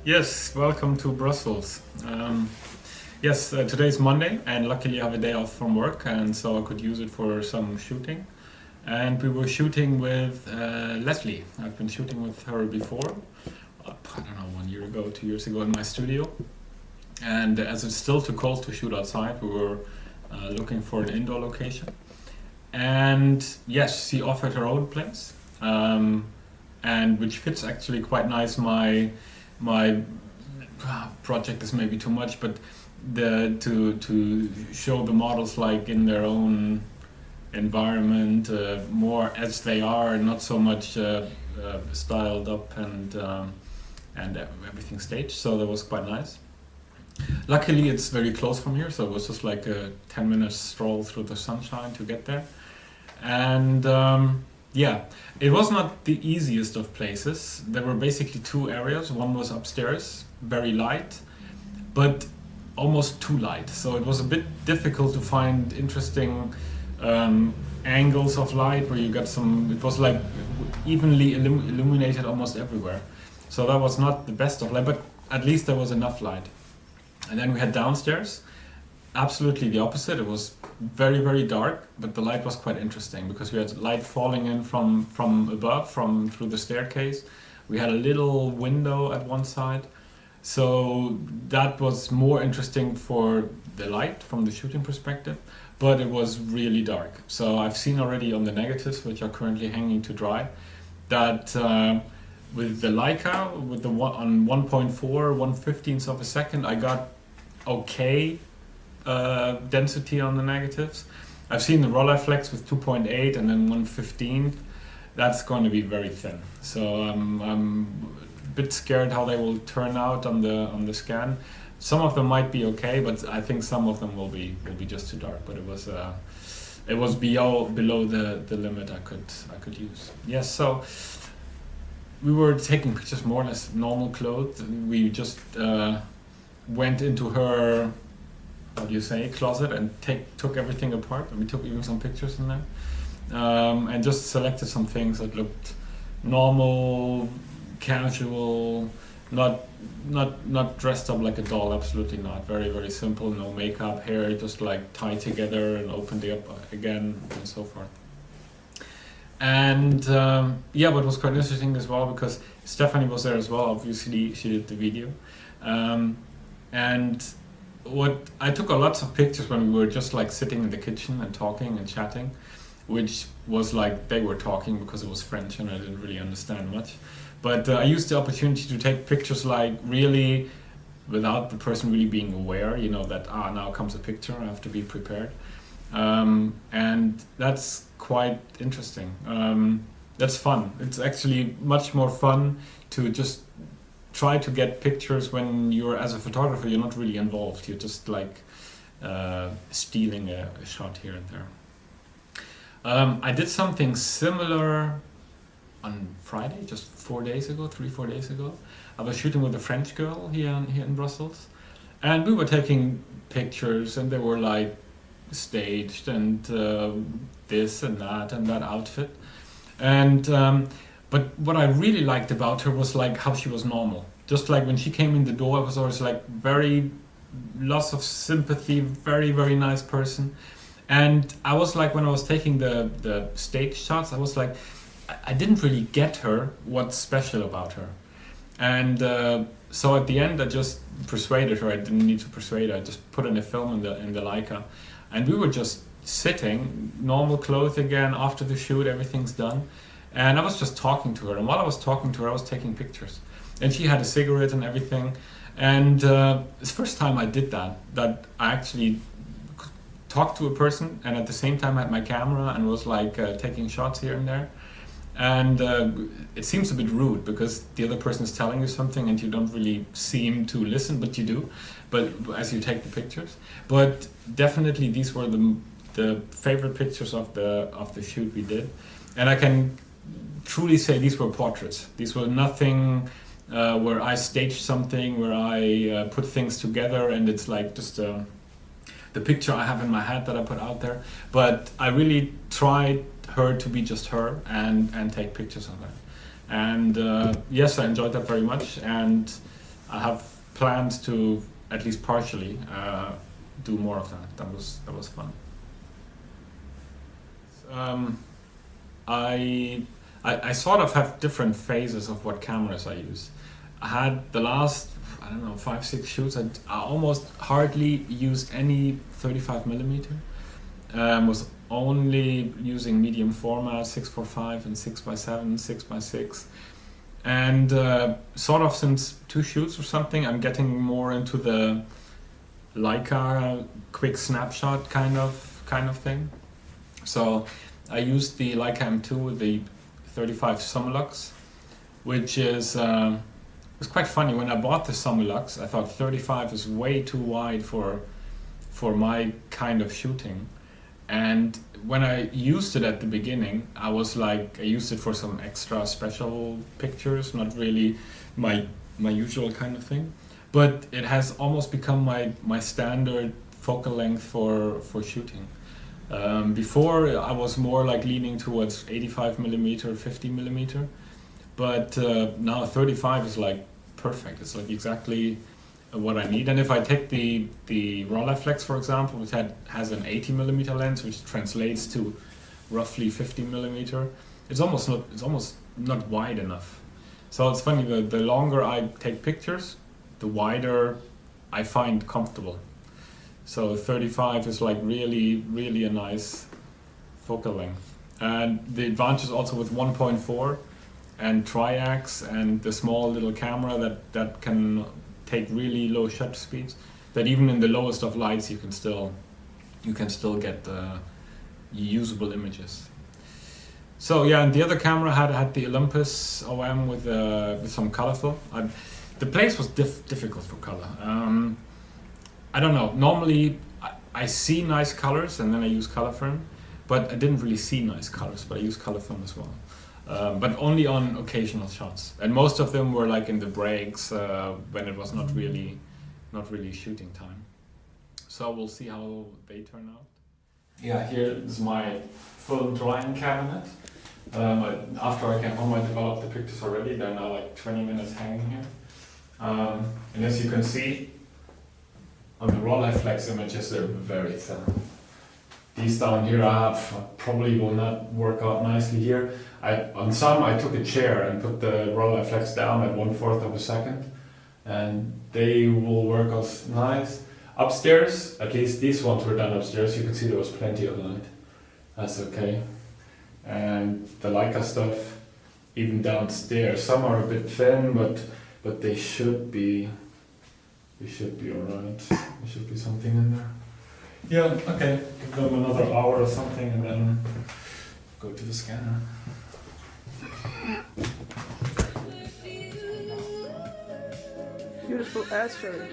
Yes, welcome to Brussels. Yes, today's Monday, and luckily I have a day off from work, and so I could use it for some shooting. And we were shooting with Leslie. I've been shooting with her before, I don't know, 1 year ago, 2 years ago in my studio. And as it's still too cold to shoot outside, we were looking for an indoor location. And yes, she offered her own place, and which fits actually quite nice my project is maybe too much, but the to show the models like in their own environment, more as they are, not so much styled up and everything staged. So that was quite nice. Luckily, it's very close from here, so it was just like a 10-minute stroll through the sunshine to get there. And yeah, it was not the easiest of places. There were basically two areas. One was upstairs, very light, but almost too light. So it was a bit difficult to find interesting angles of light where you got some. It was like evenly illuminated almost everywhere. So that was not the best of light, but at least there was enough light. And then we had downstairs, absolutely the opposite. It was very, very dark, but the light was quite interesting because we had light falling in from above, from through the staircase. We had a little window at one side. So that was more interesting for the light from the shooting perspective, but it was really dark. So I've seen already on the negatives, which are currently hanging to dry, that with the Leica, with the one on 1.4, 1/15th of a second, I got okay density on the negatives. I've seen the Rolleiflex with 2.8 and then 1/15th. That's going to be very thin. So I'm a bit scared how they will turn out on the scan. Some of them might be okay, but I think some of them will be just too dark. But it was below the limit I could use. Yes, so we were taking pictures more or less normal clothes. We just went into her, how do you say, closet and took everything apart, and we took even some pictures in there, and just selected some things that looked normal, casual, not dressed up like a doll, absolutely not. Very, very simple, no makeup, hair just like tied together and opened it up again and so forth. And yeah, but it was quite interesting as well because Stephanie was there as well. Obviously, she did the video, and what I took lots of pictures when we were just like sitting in the kitchen and talking and chatting, which was like they were talking because it was French and I didn't really understand much. But I used the opportunity to take pictures like really without the person really being aware, you know, that now comes a picture, I have to be prepared. And that's quite interesting. That's fun. It's actually much more fun to just try to get pictures when you're, as a photographer, you're not really involved. You're just like stealing a shot here and there. I did something similar on Friday, just 4 days ago, 3-4 days ago. I was shooting with a French girl here in Brussels, and we were taking pictures, and they were like staged and this and that outfit. And but what I really liked about her was like how she was normal. Just like when she came in the door, I was always like very lots of sympathy, very, very nice person. And I was like, when I was taking the stage shots, I was like, I didn't really get her, what's special about her. And so at the end, I just persuaded her. I didn't need to persuade her. I just put in a film in the Leica. And we were just sitting, normal clothes again, after the shoot, everything's done. And I was just talking to her. And while I was talking to her, I was taking pictures. And she had a cigarette and everything. And it's the first time I did that I actually talked to a person and at the same time had my camera and was like taking shots here and there. And it seems a bit rude because the other person is telling you something and you don't really seem to listen, but you do. But as you take the pictures, but definitely these were the favorite pictures of the shoot we did, and I can truly say these were portraits. These were nothing where I staged something, where I put things together, and it's like just the picture I have in my head that I put out there. But I really tried her to be just her and take pictures of that. And yes, I enjoyed that very much. And I have plans to at least partially do more of that. That was fun. I sort of have different phases of what cameras I use. I had the last, I don't know, 5-6 shoots. I almost hardly used any 35mm. Was only using medium format, 645 and 6x7, 6x6. And sort of since 2 shoots or something, I'm getting more into the Leica quick snapshot kind of thing. So I used the Leica M2 with the 35 Summilux, which is it's quite funny. When I bought the Summilux, I thought 35 is way too wide for my kind of shooting. And when I used it at the beginning, I was like, I used it for some extra special pictures, not really my usual kind of thing. But it has almost become my standard focal length for shooting. Before I was more like leaning towards 85mm, 50mm, but now 35 is like perfect. It's like exactly what I need. And if I take the Rolleiflex, for example, which has an 80mm lens, which translates to roughly 50mm, it's almost not wide enough. So it's funny, the longer I take pictures, the wider I find comfortable. So 35 is like really a nice focal length. And the advantage also with 1.4 and triax and the small little camera that can take really low shutter speeds, that even in the lowest of lights you can still get usable images. So yeah, and the other camera had the Olympus OM with some colorful. The place was difficult for color. I don't know. Normally, I see nice colors and then I use color film, but I didn't really see nice colors. But I use color film as well, but only on occasional shots. And most of them were like in the breaks when it was not really shooting time. So we'll see how they turn out. Yeah, here is my full drawing cabinet. After I came home, I developed the pictures already. They're now like 20 minutes hanging here. And as you can see, on the Rolleiflex images, they're very thin. These down here probably will not work out nicely here. On some I took a chair and put the Rolleiflex down at 1/4 of a second, and they will work out nice. Upstairs, at least these ones were done upstairs, you can see there was plenty of light. That's okay. And the Leica stuff, even downstairs, some are a bit thin, but they should be alright. There should be something in there. Yeah, okay. Give them another hour or something and then go to the scanner. Beautiful Asher.